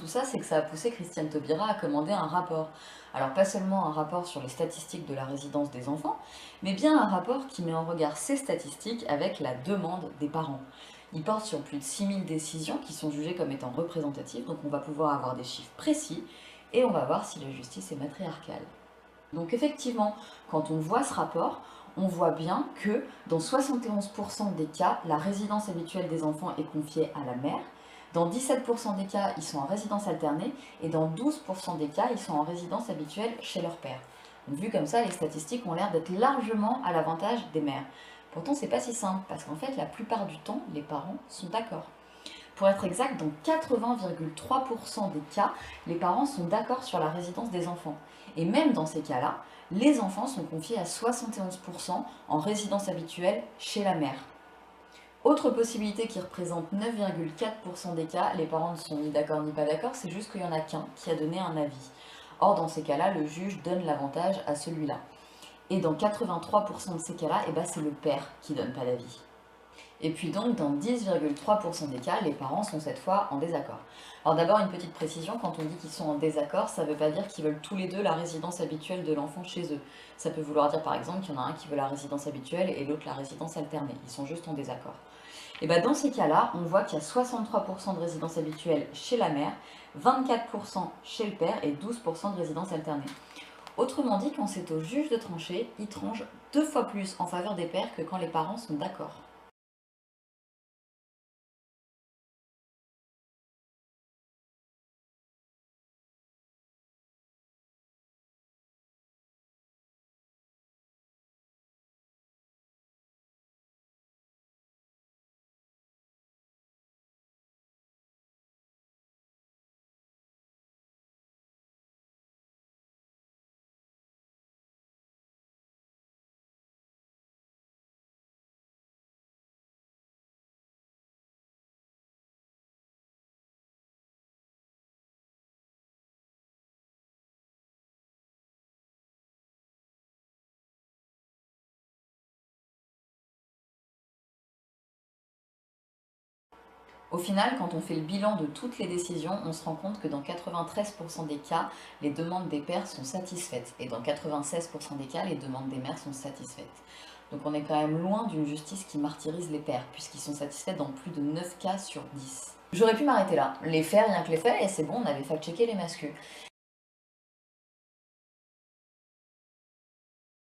ça, c'est que ça a poussé Christiane Taubira à commander un rapport. Alors pas seulement un rapport sur les statistiques de la résidence des enfants, mais bien un rapport qui met en regard ces statistiques avec la demande des parents. Il porte sur plus de 6000 décisions qui sont jugées comme étant représentatives, donc on va pouvoir avoir des chiffres précis et on va voir si la justice est matriarcale. Donc effectivement, quand on voit ce rapport, on voit bien que dans 71% des cas, la résidence habituelle des enfants est confiée à la mère. Dans 17% des cas, ils sont en résidence alternée et dans 12% des cas, ils sont en résidence habituelle chez leur père. Donc, vu comme ça, les statistiques ont l'air d'être largement à l'avantage des mères. Pourtant, c'est pas si simple parce qu'en fait, la plupart du temps, les parents sont d'accord. Pour être exact, dans 80,3% des cas, les parents sont d'accord sur la résidence des enfants. Et même dans ces cas-là, les enfants sont confiés à 71% en résidence habituelle chez la mère. Autre possibilité qui représente 9,4% des cas, les parents ne sont ni d'accord ni pas d'accord, c'est juste qu'il n'y en a qu'un qui a donné un avis. Or, dans ces cas-là, le juge donne l'avantage à celui-là. Et dans 83% de ces cas-là, c'est le père qui donne pas d'avis. Et puis donc, dans 10,3% des cas, les parents sont cette fois en désaccord. Alors d'abord, une petite précision, quand on dit qu'ils sont en désaccord, ça ne veut pas dire qu'ils veulent tous les deux la résidence habituelle de l'enfant chez eux. Ça peut vouloir dire par exemple qu'il y en a un qui veut la résidence habituelle et l'autre la résidence alternée. Ils sont juste en désaccord. Et dans ces cas-là, on voit qu'il y a 63% de résidence habituelle chez la mère, 24% chez le père et 12% de résidence alternée. Autrement dit, quand c'est au juge de trancher, il tranche 2 fois plus en faveur des pères que quand les parents sont d'accord. Au final, quand on fait le bilan de toutes les décisions, on se rend compte que dans 93% des cas, les demandes des pères sont satisfaites. Et dans 96% des cas, les demandes des mères sont satisfaites. Donc on est quand même loin d'une justice qui martyrise les pères, puisqu'ils sont satisfaits dans plus de 9 cas sur 10. J'aurais pu m'arrêter là, les faits, rien que les faits, et c'est bon, on avait fact-checké les masculins.